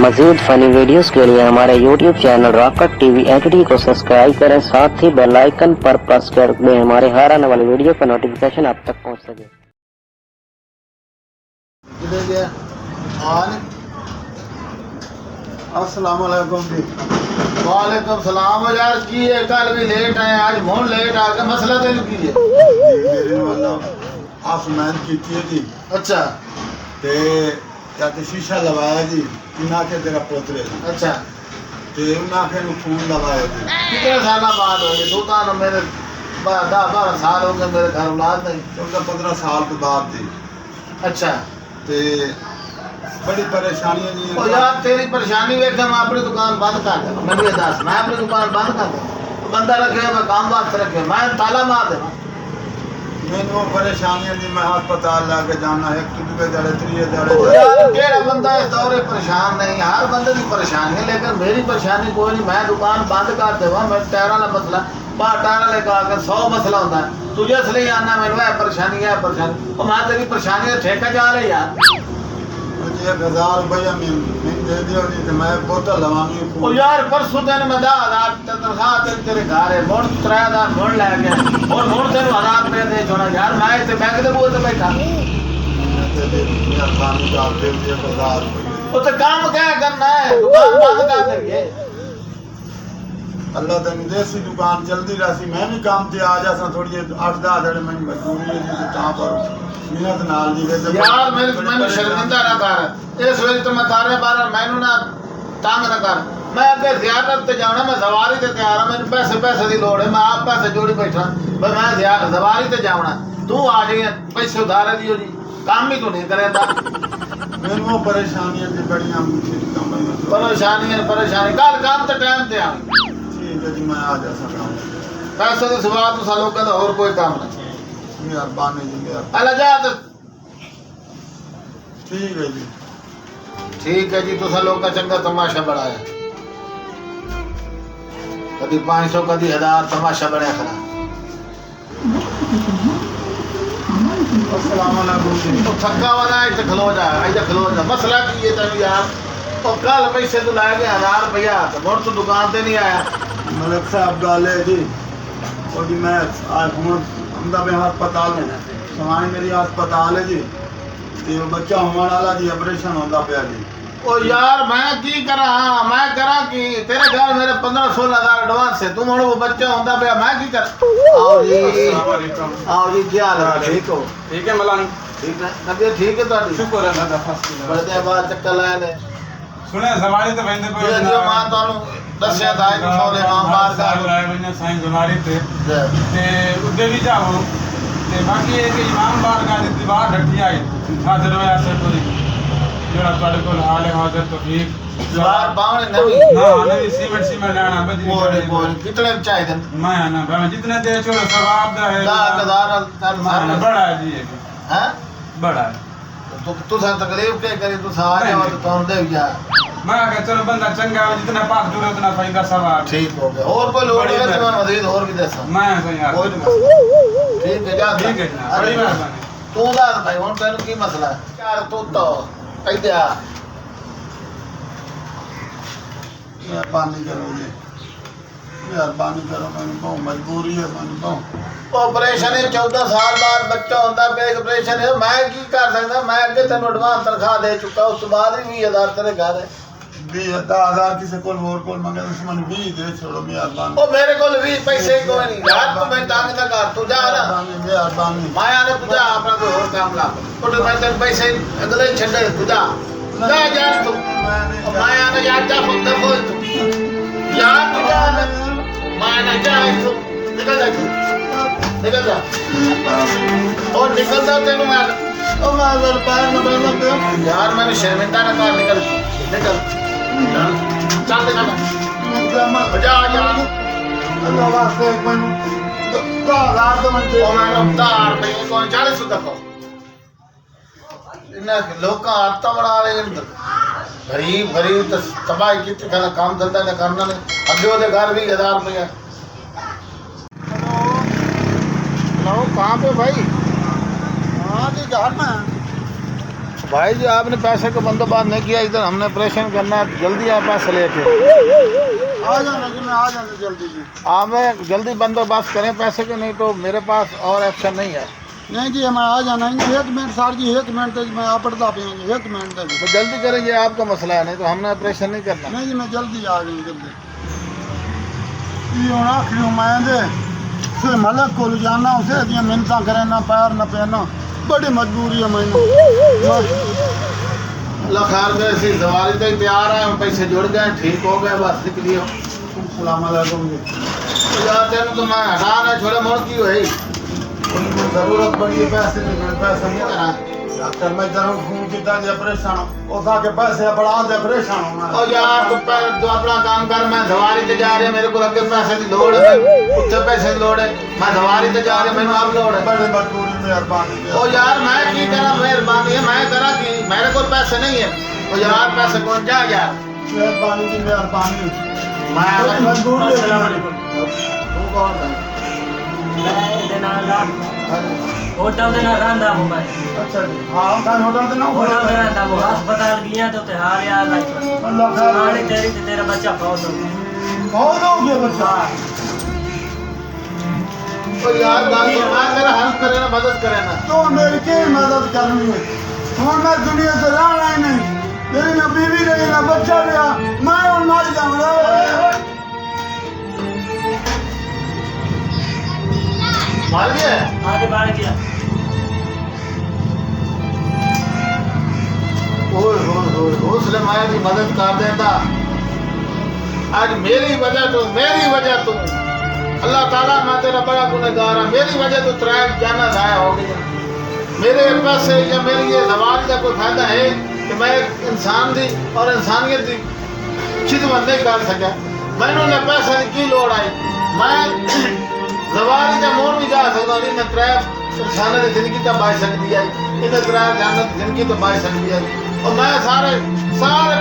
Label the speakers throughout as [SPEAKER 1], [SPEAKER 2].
[SPEAKER 1] मज़ीद funny videos के लिए हमारे YouTube channel rocket TV HD को सब्सक्राइब करें, साथ ही बेल आइकन पर प्रेस कर दें हमारे हर आने वाली वीडियो का नोटिफिकेशन आप तक पहुंच सके।
[SPEAKER 2] अस्सलाम वालेकुम जी।
[SPEAKER 3] वालेकुम सलाम। यार की है, कल भी लेट आए, आज बहुत लेट आ गए। मसला तेन की है?
[SPEAKER 2] मेरे वाला आसमान की थी जी।
[SPEAKER 3] अच्छा
[SPEAKER 2] ते या ते शीशा लगाया जी, इना के तेरा पोतरे जी।
[SPEAKER 3] अच्छा,
[SPEAKER 2] ते उना के नु फोन लगाया जी।
[SPEAKER 3] कितने साल बाद हो गए? 2 मेरे 10-12 साल हो गए मेरे घर औलाद नहीं।
[SPEAKER 2] 14-15 साल के बाद जी।
[SPEAKER 3] अच्छा,
[SPEAKER 2] ते बड़ी परेशानी है जी।
[SPEAKER 3] ओ यार तेरी परेशानी देख मैं अपनी दुकान बंद कर दूं। मैं ये दस, मैं अपनी दुकान बंद कर दूं, बंदा रखे मैं काम वास्ते रखे, मैं ताला मार देना।
[SPEAKER 2] मैंने परेशानी है जी, मैं अस्पताल लाके जाना है, दूसरे दड़े त्रिये दड़े।
[SPEAKER 3] यार केड़ा बंदा इस दौरे परेशान नहीं, हर बंदे की परेशानी है, लेकिन मेरी परेशानी कोई नहीं। मैं दुकान बंद कर देवा, मैं टायरा का मसला बाहर टायरा लेकर आकर 100 मसला होता है। तुझे इसलिए आना मैंने है परेशानी है परेशानी, और मैं तेरी परेशानी का ठेका जा रही यार।
[SPEAKER 2] मुझे 1000 रुपया मैं दे दियो जी, तो मैं बोतल लवानी
[SPEAKER 3] ओ यार परसों दिन मैं 10,000 तनख्वाह तेरे घर है, मोड़ 3,000 मोड़ ले गया, और मोड़ तेरे 1,000 रुपया दे छोड़ा यार। मैं इतने बैंक के बूहे ते बैठा,
[SPEAKER 2] मेहरबानी का दे दिए 1000 रुपये।
[SPEAKER 3] वो तो काम क्या करना है, दुकान बंद कर देंगे।
[SPEAKER 2] अल्लाह तेन देसी दुकान चलती रही, मैं भी काम से आ जासा थोड़ी 8-10 दिन मैं मजबूरी है जी, ता पर मेहनत नाल जी वे
[SPEAKER 3] यार मैंने शर्मिंदा ना कर, इस वेले तो मैं तारे बार मैनू ना तंग ना कर। मैं अगे ज़ियारत ते जाना, मैं सवारी ते तैयार हां, मैंने पैसे की लोड़ है, मैं आप पैसे जोड़ी बैठा भाई, मैं सवारी ते जाना, तू आ जाइए पैसे उधारे दियो जी, काम ही तो नहीं करेंदा।
[SPEAKER 2] मैनू परेशानियां जी बड़ियां
[SPEAKER 3] परेशानी कल काम ते टाइम ते आ।
[SPEAKER 2] ठीक है जी, मैं आ जा सकता हूं।
[SPEAKER 3] पैसे के सिवा तुसा लोगों का और कोई काम नहीं।
[SPEAKER 2] मेहरबानी जी, मेहरबानी।
[SPEAKER 3] अल्लाह जा तो
[SPEAKER 2] ठीक है जी।
[SPEAKER 3] ठीक है जी, तुसा लोग का चंगा तमाशा बढ़ाया, कभी 500 कभी 1000 तमाशा बढ़िया खरा।
[SPEAKER 2] अस्सलाम वालेकुम जी।
[SPEAKER 3] तो थका वाला है, खलो जा मसला की है तभी यार। और कल पैसे तो लाया गया 1000 रुपया, तो मोड़ तो दुकान पे नहीं आया।
[SPEAKER 2] मलिक साहब गल है जी, और जी मैं आज हूँ अहमदाबाद अस्पताल में सवाई मेरी अस्पताल है जी, ते बच्चा होने वाला जी, ऑपरेशन होता पाया जी।
[SPEAKER 3] ओ यार मैं की करा, मैं करा कि तेरे घर मेरे 15-16 हज़ार एडवांस है, तुम वो बच्चा होता पाया, मैं की कर। आओ जी क्या हाल है? ठीक हो?
[SPEAKER 4] ठीक है मलानी,
[SPEAKER 3] ठीक है तबीयत ठीक है तुम्हारी?
[SPEAKER 4] शुक्र है दादा। फर्स्ट
[SPEAKER 3] बड़े दिन बाद चक्कर लाए ने।
[SPEAKER 4] सुने सवारी तो बंदे पे
[SPEAKER 3] ये जो मां तानु दस्या था कि सोले मां बार का
[SPEAKER 4] लाए बने साईं गुनारी ते उदे भी जाओ ते बाकी है कि इमाम बार का दीवार ढट्टी आई हाजिर होया से पूरी जेड़ा ਤੁਹਾਡੇ ਕੋਲ हाल है हाजिर तो ठीक
[SPEAKER 3] दीवार बावने नवी
[SPEAKER 4] ना नवी सीमेंट लाना बजरी
[SPEAKER 3] बोल कितने चाहिए?
[SPEAKER 4] मैं ना भाई जितने दे छोड़ो सवाब दा है
[SPEAKER 3] 10,000 कर
[SPEAKER 4] बड़ा है जी,
[SPEAKER 3] हैं
[SPEAKER 4] बड़ा है।
[SPEAKER 3] तू सा तकलीफ के करी, तू सा आ जाओ तो कौन दे जा।
[SPEAKER 4] मैं कह चलो बंदा चंगा है, जितना पाक दूर उतना फायदा सवाब।
[SPEAKER 3] ठीक हो गया, और कोई लोड़ है तो मैं मजीद और भी दे सकता।
[SPEAKER 4] मैं सही यार
[SPEAKER 3] कोई नहीं, ठीक है जा।
[SPEAKER 4] ठीक है जनाब, बड़ी मेहरबानी।
[SPEAKER 3] तू दस भाई हुन तेन की मसला है यार? तू तो इधर आ।
[SPEAKER 2] मेहरबानी करो जी, मेहरबानी करो, मैंने बहुत मजबूरी है, मैंने बहुत
[SPEAKER 3] ऑपरेशन है 14 साल बाद बच्चा होता पे ऑपरेशन है, मैं की कर सकता? मैं अगे तेन एडवांस तनख्वाह दे चुका, उस बाद भी 20,000 तेरे घर है।
[SPEAKER 2] 10,000 किसी को और कोल मंगे तो मैंने 20 दे छोड़ो, मेहरबानी।
[SPEAKER 3] ओ मेरे को भी पैसे कोई नहीं यार, तू मैं तंग ना कर, तू जा ना।
[SPEAKER 2] मेहरबानी।
[SPEAKER 3] माया ने तू जा अपना कोई और काम ला, तो मैं तेरे पैसे अगले छड़े तू जा जा तू। माया ने यार जा खुद देखो तू यार, तू जा ना, माया ने जा तू निकल जा और निकल जा तेनू मैं
[SPEAKER 2] ओ मैं अगर पैर में बंदा पे
[SPEAKER 3] यार, मैंने शर्मिंदा ना कर, निकल चल निकल जा यार।
[SPEAKER 2] अल्लाह वास्ते मैंने 10,000 तो मैं
[SPEAKER 3] और मैं उतार पे कौन 40 देखो इन्हें लोग आदत बना रहे, गरीब तो तबाही की खाना काम धंधा ने करना ने अगे वो घर भी 1000 रुपया। हेलो कहाँ पे भाई?
[SPEAKER 2] हाँ जी घर में।
[SPEAKER 3] भाई जी आपने पैसे का बंदोबस्त नहीं किया, इधर हमने ऑपरेशन करना है, जल्दी आप पैसे लेके
[SPEAKER 2] आ जाना जी, मैं आ जाना जल्दी जी।
[SPEAKER 3] आप जल्दी बंदोबस्त करें पैसे के, नहीं तो मेरे पास और ऑप्शन नहीं है।
[SPEAKER 2] नहीं जी, मैं आ जाना जी। 1 मिनट सर जी, 1 मिनट तक मैं आपड़ता पियेंगे, 1 मिनट तक।
[SPEAKER 3] तो जल्दी करेंगे, आपका मसला है, नहीं तो हमने ऑपरेशन नहीं करना।
[SPEAKER 2] नहीं जी, मैं जल्दी आ गई जल्दी। ये हूँ आखिरी मैं दे फिर मलक को जाना, उसे दियाँ मिन्नतां करे ना, पैर ना पैना, बड़ी मजबूरी है मैंने।
[SPEAKER 3] अल्लाह खैर करे, सी सवारी तो तैयार है, पैसे जुड़ गए, ठीक हो गए, बस निकलियो।
[SPEAKER 2] सलाम अलैकुम जी।
[SPEAKER 3] तो यार तेन तो मैं हटा ना छोड़े, मोड़ की हुई
[SPEAKER 2] जरूरत पड़ी है पैसे की, मैं पैसे नहीं करा डॉक्टर मैं जरूर घूम किता जे परेशान हो था के पैसे बढ़ा दे परेशान हूं।
[SPEAKER 3] और यार तू अपना काम कर, मैं सवारी ते जा रही, मेरे को अगे पैसे की लोड़ है, उत्ते पैसे की लोड़ है, मैं सवारी ते जा रही, मैंने आप लोड़ है।
[SPEAKER 2] बड़ी मजबूरी मेहरबानी।
[SPEAKER 3] ओ यार मैं की करा, मेहरबानी है, मैं करा कि मेरे को पैसे नहीं है। ओ यार पैसे कौन जा यार,
[SPEAKER 2] मेहरबानी की मेहरबानी।
[SPEAKER 3] मैं
[SPEAKER 2] मजबूरी है।
[SPEAKER 3] तू कौन है?
[SPEAKER 5] होटल ਦੇ ਨਾਲ ਰਹਿੰਦਾ ਉਹ ਮੈਂ
[SPEAKER 2] अच्छा जी, हाँ मैं होटल ते ना
[SPEAKER 5] ਹੋਟਲ ਦੇ ਰਹਿੰਦਾ ਉਹ ਹਸਪਤਾਲ ਗਿਆ ਤੇ ਉੱਥੇ ਹਾਲ ਯਾਦ ਆਈ
[SPEAKER 2] अल्लाह खैर
[SPEAKER 5] ਨਾਲੇ ਤੇਰੀ ਤੇ ਤੇਰਾ ਬੱਚਾ ਬਹੁਤ ਹੋ ਗਿਆ
[SPEAKER 2] बहुत हो गया बच्चा।
[SPEAKER 3] ओ यार बात तो मैं तेरा हेल्प करे ना, मदद करे ना।
[SPEAKER 2] तो मेरी की मदद करनी है, और मैं दुनिया से रहना ही नहीं। मेरी ना बीवी रही ना बच्चा रहा, मैं और मर जाऊंगा।
[SPEAKER 3] मार गया
[SPEAKER 5] आगे बढ़ गया
[SPEAKER 3] उसने माया की मदद कर देता। आज मेरी वजह तो अल्लाह ताला मैं तेरा बड़ा गुनहगार हूं, मेरी वजह तो 3 जाना जाया हो गया। मेरे पैसे या मेरी ये जवान का कोई फायदा है कि मैं एक इंसान दी और इंसानियत की खिदमत नहीं कर सका। मैंने पैसे की लोड़ आई, मैं जवानी का मोड़ भी जा सकता नहीं, मैं 3 इंसानों की जिंदगी तो बच सकती है, इन्हें 3 जानवर की जिंदगी तो बच सकती है। और मैं सारे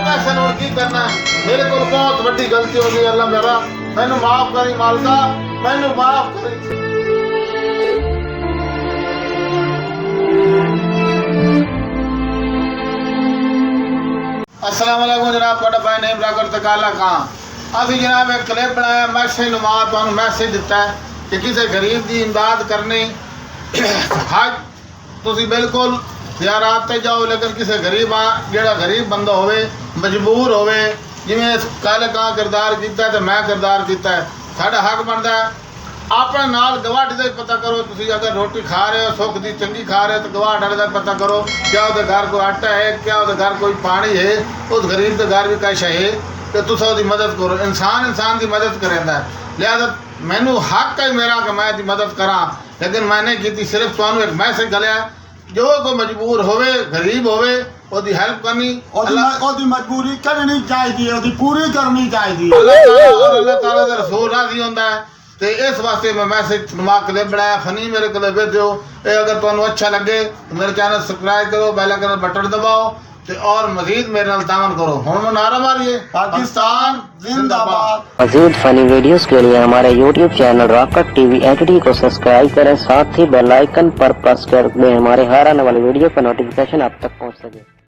[SPEAKER 3] पैसे नोट की करना, मेरे को बहुत बड़ी गलती हो गई। अल्लाह मेरा मैंने माफ करी, मालका मैंने माफ करी। अस्सलाम वालेकुम जनाब, ਤੁਹਾਡਾ ਭਾਈ ਨਈਮ ਰਾਗਰ ਤਕਾਲਾ ਖਾਂ। ਅਸੀਂ जनाब एक क्लिप बनाया, मैसेज नुमा ਤੁਹਾਨੂੰ मैसेज दिता है कि किसी गरीब की इमदाद करनी हज तुसी बिल्कुल ज़ियारत ते जाओ, लेकिन किसी गरीब जेड़ा गरीब बंदा होवे, मजबूर होवे, जिवें कल का किरदार कीता ते मैं किरदार कीता है, साडा हक बनदा है अपने नाल गवाठ का पता करो। तुसी अगर रोटी खा रहे हो सुख दी चंगी खा रहे हो तो गवाठ वाले का पता करो, क्या उसके घर कोई आटा है, क्या उसके घर कोई पानी है, उस गरीब के घर भी कैश है, तो तुस उसकी मदद करो। इंसान की मदद करेंदा है, लिहाजा मैनू हक है मेरा कि मैं दी मदद करा, लेकिन मैंने की सिर्फ तुहानू एक मैसेज गलिया, जो कोई मजबूर होवे गरीब होवे उसकी हेल्प करनी,
[SPEAKER 2] ਉਹਦੀ ਮਜਬੂਰੀ ਕਰਨੀ ਚਾਹੀਦੀ ਹੈ, ਉਹਦੀ ਪੂਰੀ ਕਰਨੀ ਚਾਹੀਦੀ ਹੈ।
[SPEAKER 3] अल्लाह ताला दा रसूल राजी होंदा है। तो इस वास्ते मैं मैसेज नुमा क्लिप बनाया, फनी मेरे को भेजो। ये अगर तुहानू अच्छा लगे तो मेरे चैनल सब्सक्राइब करो, बेल आइकन बटन दबाओ ते और मजीद मेरे नाल तावन करो। हुण नारा मारिए
[SPEAKER 2] पाकिस्तान जिंदाबाद।
[SPEAKER 1] मजीद फनी वीडियोस के लिए हमारे YouTube channel rocket TV HD को सब्सक्राइब करें, साथ ही बेल आइकन पर प्रेस कर दें हमारे हर आने वाली वीडियो का नोटिफिकेशन आप तक पहुंच सके।